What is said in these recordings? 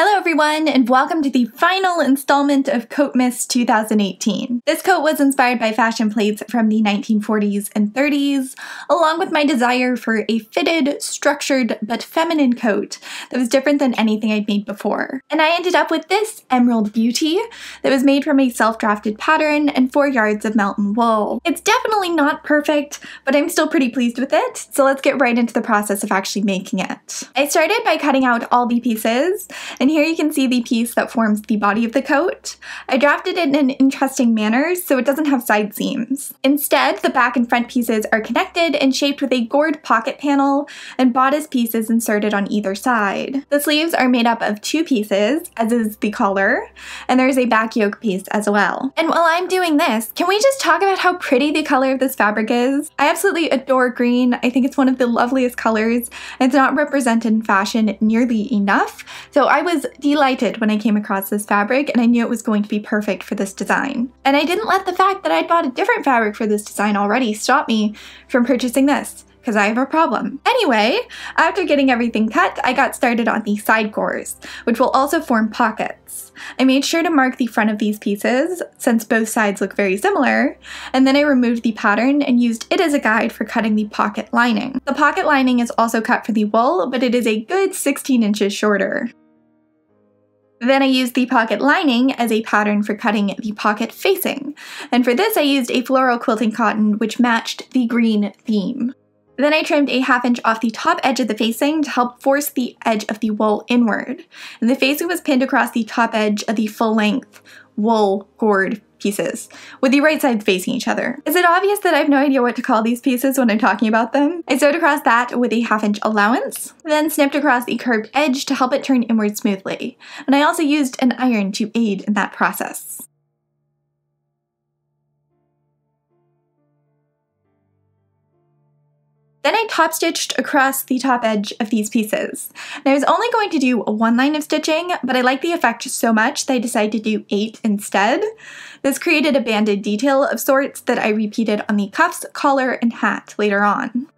Hello everyone, and welcome to the final installment of Coatmas 2018. This coat was inspired by fashion plates from the 1940s and 30s, along with my desire for a fitted, structured, but feminine coat that was different than anything I'd made before. And I ended up with this emerald beauty that was made from a self-drafted pattern and 4 yards of mountain wool. It's definitely not perfect, but I'm still pretty pleased with it, so let's get right into the process of actually making it. I started by cutting out all the pieces, and here you can see the piece that forms the body of the coat. I drafted it in an interesting manner so it doesn't have side seams. Instead, the back and front pieces are connected and shaped with a gored pocket panel and bodice pieces inserted on either side. The sleeves are made up of 2 pieces, as is the collar, and there's a back yoke piece as well. And while I'm doing this, can we just talk about how pretty the color of this fabric is? I absolutely adore green. I think it's one of the loveliest colors. It's not represented in fashion nearly enough, so I was delighted when I came across this fabric, and I knew it was going to be perfect for this design. And I didn't let the fact that I'd bought a different fabric for this design already stop me from purchasing this, because I have a problem. Anyway, after getting everything cut, I got started on the side gores, which will also form pockets. I made sure to mark the front of these pieces, since both sides look very similar, and then I removed the pattern and used it as a guide for cutting the pocket lining. The pocket lining is also cut for the wool, but it is a good 16 inches shorter. Then I used the pocket lining as a pattern for cutting the pocket facing, and for this I used a floral quilting cotton which matched the green theme. Then I trimmed a 1/2 inch off the top edge of the facing to help force the edge of the wool inward, and the facing was pinned across the top edge of the full-length wool gored pieces, with the right sides facing each other. Is it obvious that I have no idea what to call these pieces when I'm talking about them? I sewed across that with a 1/2 inch allowance, then snipped across the curved edge to help it turn inward smoothly, and I also used an iron to aid in that process. Then I top stitched across the top edge of these pieces. And I was only going to do 1 line of stitching, but I liked the effect so much that I decided to do 8 instead. This created a banded detail of sorts that I repeated on the cuffs, collar, and hat later on.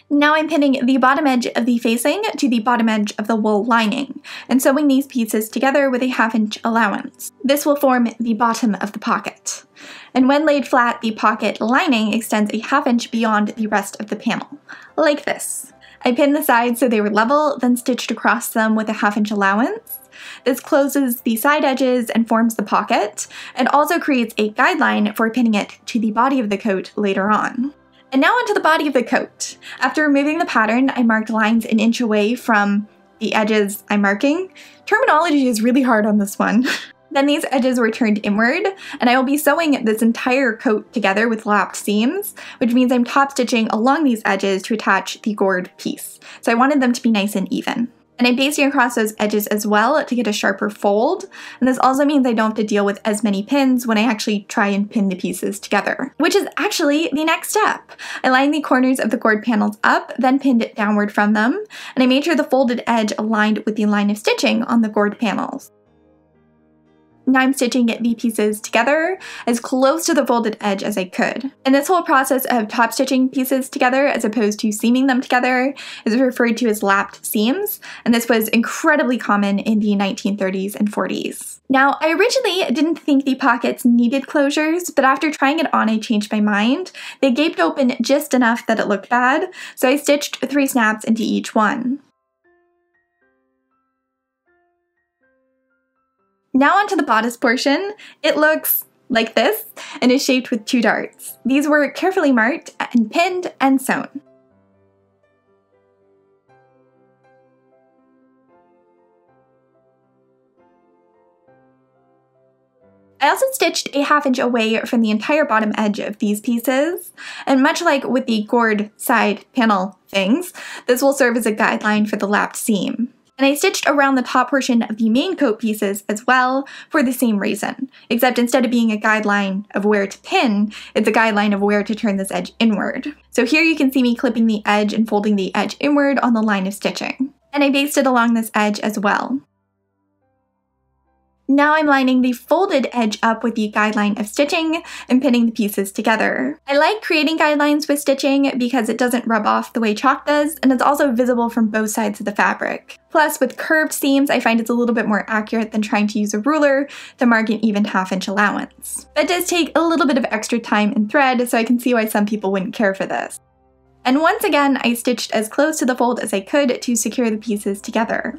Now I'm pinning the bottom edge of the facing to the bottom edge of the wool lining, and sewing these pieces together with a 1/2 inch allowance. This will form the bottom of the pocket. And when laid flat, the pocket lining extends a 1/2 inch beyond the rest of the panel, like this. I pinned the sides so they were level, then stitched across them with a 1/2 inch allowance. This closes the side edges and forms the pocket, and also creates a guideline for pinning it to the body of the coat later on. And now onto the body of the coat. After removing the pattern, I marked lines 1 inch away from the edges I'm marking. Terminology is really hard on this one. Then these edges were turned inward, and I will be sewing this entire coat together with lapped seams, which means I'm top stitching along these edges to attach the gored piece. So I wanted them to be nice and even. And I'm basting across those edges as well to get a sharper fold, and this also means I don't have to deal with as many pins when I actually try and pin the pieces together, which is actually the next step. I lined the corners of the gored panels up, then pinned it downward from them, and I made sure the folded edge aligned with the line of stitching on the gored panels. Now I'm stitching the pieces together as close to the folded edge as I could. And this whole process of top stitching pieces together as opposed to seaming them together is referred to as lapped seams, and this was incredibly common in the 1930s and 40s. Now, I originally didn't think the pockets needed closures, but after trying it on I changed my mind. They gaped open just enough that it looked bad, so I stitched 3 snaps into each one. Now onto the bodice portion. It looks like this and is shaped with 2 darts. These were carefully marked and pinned and sewn. I also stitched a 1/2 inch away from the entire bottom edge of these pieces, and much like with the gored side panel things, this will serve as a guideline for the lapped seam. And I stitched around the top portion of the main coat pieces as well for the same reason, except instead of being a guideline of where to pin, it's a guideline of where to turn this edge inward. So here you can see me clipping the edge and folding the edge inward on the line of stitching. And I basted along this edge as well. Now I'm lining the folded edge up with the guideline of stitching and pinning the pieces together. I like creating guidelines with stitching because it doesn't rub off the way chalk does, and it's also visible from both sides of the fabric. Plus, with curved seams, I find it's a little bit more accurate than trying to use a ruler to mark an even half-inch allowance. That does take a little bit of extra time and thread, so I can see why some people wouldn't care for this. And once again, I stitched as close to the fold as I could to secure the pieces together.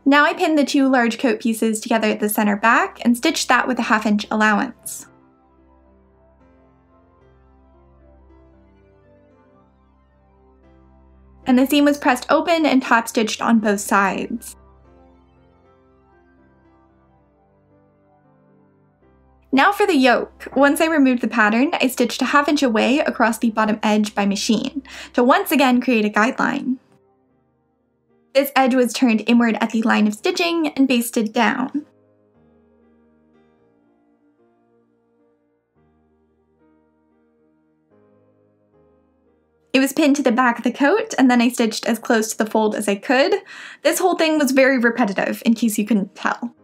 Now I pinned the two large coat pieces together at the center back and stitched that with a half-inch allowance. And the seam was pressed open and top stitched on both sides. Now for the yoke. Once I removed the pattern, I stitched a half-inch away across the bottom edge by machine to once again create a guideline. This edge was turned inward at the line of stitching and basted down. It was pinned to the back of the coat, and then I stitched as close to the fold as I could. This whole thing was very repetitive, in case you couldn't tell.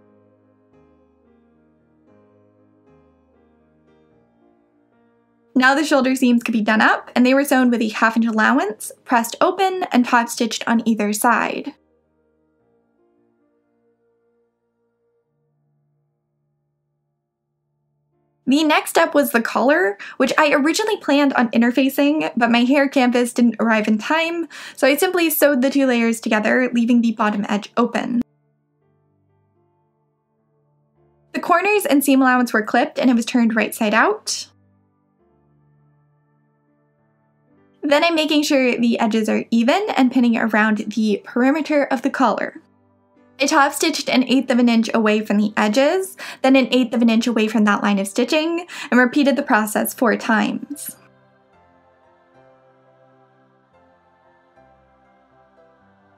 Now the shoulder seams could be done up, and they were sewn with a half-inch allowance, pressed open, and top stitched on either side. The next step was the collar, which I originally planned on interfacing, but my hair canvas didn't arrive in time, so I simply sewed the two layers together, leaving the bottom edge open. The corners and seam allowance were clipped, and it was turned right side out. Then I'm making sure the edges are even and pinning around the perimeter of the collar. I top stitched 1/8 of an inch away from the edges, then 1/8 of an inch away from that line of stitching, and repeated the process 4 times.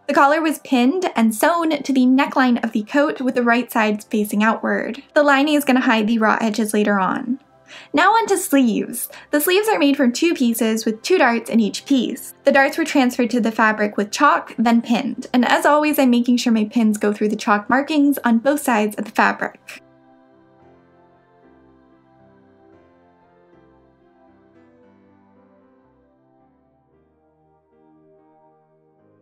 The collar was pinned and sewn to the neckline of the coat with the right sides facing outward. The lining is going to hide the raw edges later on. Now on to sleeves. The sleeves are made from 2 pieces with 2 darts in each piece. The darts were transferred to the fabric with chalk, then pinned, and as always I'm making sure my pins go through the chalk markings on both sides of the fabric.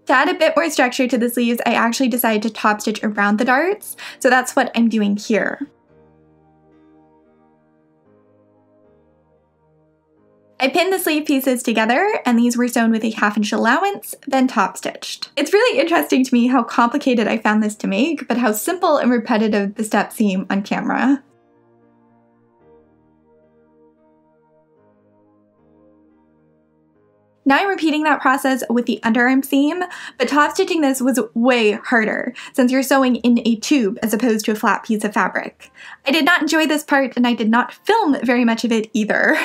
To add a bit more structure to the sleeves, I actually decided to top stitch around the darts, so that's what I'm doing here. I pinned the sleeve pieces together, and these were sewn with a half-inch allowance, then top stitched. It's really interesting to me how complicated I found this to make, but how simple and repetitive the steps seem on camera. Now I'm repeating that process with the underarm seam, but top stitching this was way harder since you're sewing in a tube as opposed to a flat piece of fabric. I did not enjoy this part, and I did not film very much of it either.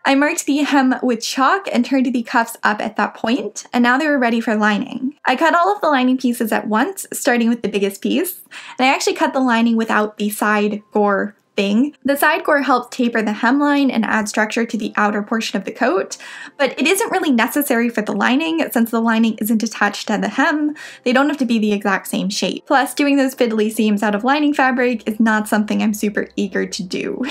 I marked the hem with chalk and turned the cuffs up at that point, and now they were ready for lining. I cut all of the lining pieces at once, starting with the biggest piece, and I actually cut the lining without the side gore thing. The side gore helps taper the hemline and add structure to the outer portion of the coat, but it isn't really necessary for the lining since the lining isn't attached to the hem. They don't have to be the exact same shape. Plus, doing those fiddly seams out of lining fabric is not something I'm super eager to do.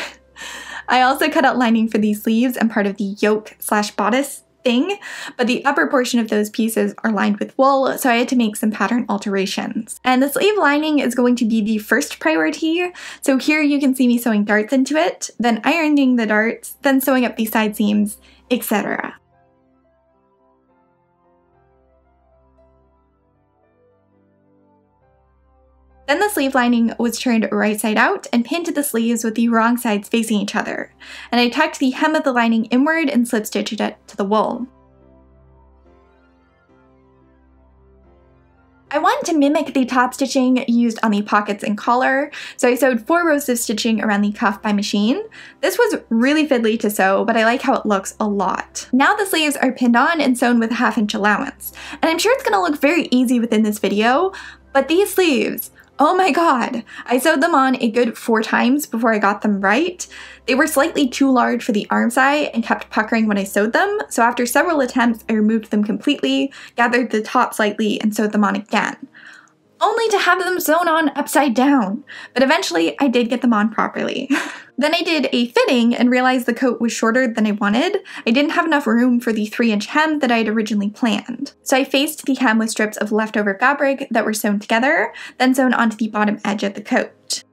I also cut out lining for these sleeves and part of the yoke/bodice thing, but the upper portion of those pieces are lined with wool, so I had to make some pattern alterations. And the sleeve lining is going to be the first priority, so here you can see me sewing darts into it, then ironing the darts, then sewing up the side seams, etc. Then the sleeve lining was turned right side out and pinned to the sleeves with the wrong sides facing each other, and I tucked the hem of the lining inward and slip stitched it to the wool. I wanted to mimic the top stitching used on the pockets and collar, so I sewed 4 rows of stitching around the cuff by machine. This was really fiddly to sew, but I like how it looks a lot. Now the sleeves are pinned on and sewn with a half-inch allowance, and I'm sure it's going to look very easy within this video, but these sleeves Oh my god! I sewed them on a good 4 times before I got them right. They were slightly too large for the arm side and kept puckering when I sewed them, so after several attempts I removed them completely, gathered the top slightly, and sewed them on again. Only to have them sewn on upside down, but eventually I did get them on properly. Then I did a fitting and realized the coat was shorter than I wanted. I didn't have enough room for the 3-inch hem that I had originally planned. So I faced the hem with strips of leftover fabric that were sewn together, then sewn onto the bottom edge of the coat.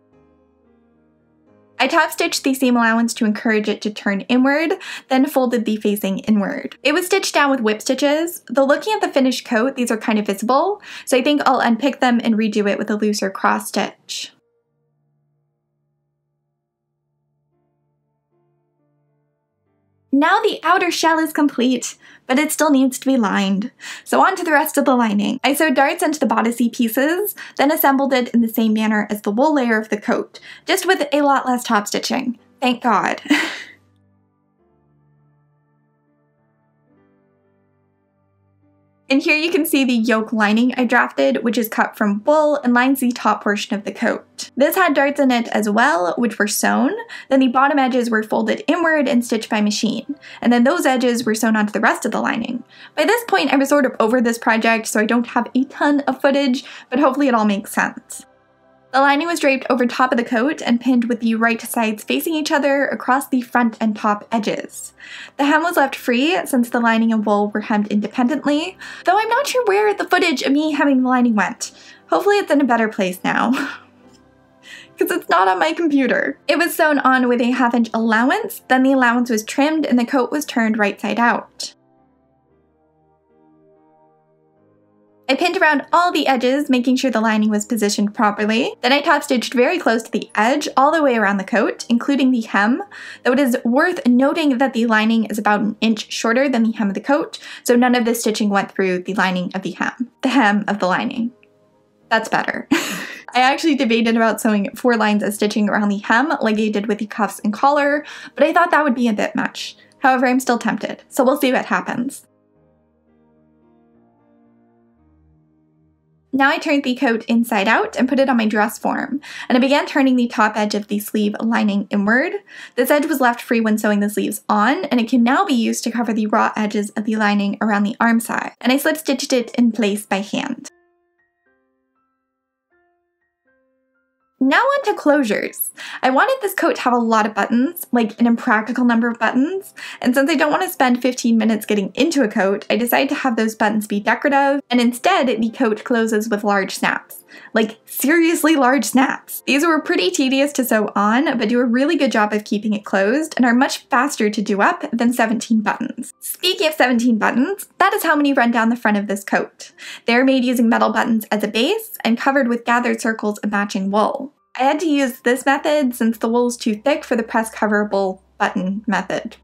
I top stitched the seam allowance to encourage it to turn inward, then folded the facing inward. It was stitched down with whip stitches. Though looking at the finished coat, these are kind of visible, so I think I'll unpick them and redo it with a looser cross stitch. Now the outer shell is complete, but it still needs to be lined. So on to the rest of the lining. I sewed darts into the bodicey pieces, then assembled it in the same manner as the wool layer of the coat, just with a lot less top stitching. Thank God. And here you can see the yoke lining I drafted, which is cut from wool and lines the top portion of the coat. This had darts in it as well, which were sewn. Then the bottom edges were folded inward and stitched by machine. And then those edges were sewn onto the rest of the lining. By this point, I was sort of over this project, so I don't have a ton of footage, but hopefully it all makes sense. The lining was draped over top of the coat and pinned with the right sides facing each other across the front and top edges. The hem was left free since the lining and wool were hemmed independently, though I'm not sure where the footage of me hemming the lining went. Hopefully it's in a better place now, because it's not on my computer. It was sewn on with a 1/2-inch allowance, then the allowance was trimmed and the coat was turned right side out. I pinned around all the edges, making sure the lining was positioned properly. Then I top stitched very close to the edge all the way around the coat, including the hem, though it is worth noting that the lining is about 1 inch shorter than the hem of the coat, so none of this stitching went through the lining of the hem of the lining. That's better. I actually debated about sewing 4 lines of stitching around the hem like I did with the cuffs and collar, but I thought that would be a bit much. However, I'm still tempted, so we'll see what happens. Now I turned the coat inside out and put it on my dress form, and I began turning the top edge of the sleeve lining inward. This edge was left free when sewing the sleeves on, and it can now be used to cover the raw edges of the lining around the arm side, and I slip stitched it in place by hand. Now on to closures. I wanted this coat to have a lot of buttons, like an impractical number of buttons, and since I don't want to spend 15 minutes getting into a coat, I decided to have those buttons be decorative, and instead the coat closes with large snaps. Like, seriously large snaps. These were pretty tedious to sew on, but do a really good job of keeping it closed, and are much faster to do up than 17 buttons. Speaking of 17 buttons, that is how many run down the front of this coat. They're made using metal buttons as a base, and covered with gathered circles of matching wool. I had to use this method since the wool is too thick for the press coverable button method.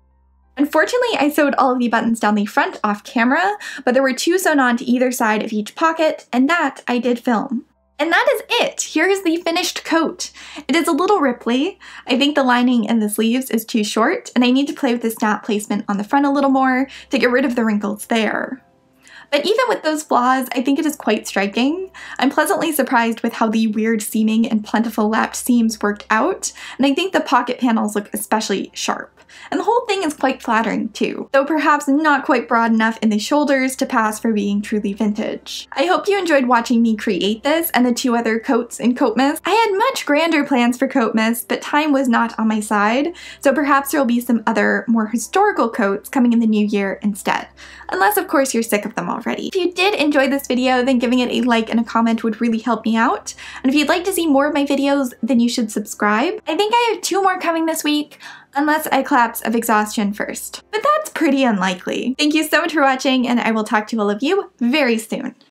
Unfortunately, I sewed all of the buttons down the front off camera, but there were 2 sewn on to either side of each pocket, and that I did film. And that is it! Here is the finished coat. It is a little ripply. I think the lining and the sleeves is too short, and I need to play with the snap placement on the front a little more to get rid of the wrinkles there. But even with those flaws, I think it is quite striking. I'm pleasantly surprised with how the weird seaming and plentiful lapped seams worked out, and I think the pocket panels look especially sharp. And the whole thing is quite flattering too, though perhaps not quite broad enough in the shoulders to pass for being truly vintage. I hope you enjoyed watching me create this and the 2 other coats in Coatmas. I had much grander plans for Coatmas, but time was not on my side, so perhaps there will be some other more historical coats coming in the new year instead. Unless of course you're sick of them already. If you did enjoy this video, then giving it a like and a comment would really help me out. And if you'd like to see more of my videos, then you should subscribe. I think I have 2 more coming this week, unless I collapse of exhaustion first. But that's pretty unlikely. Thank you so much for watching, and I will talk to all of you very soon.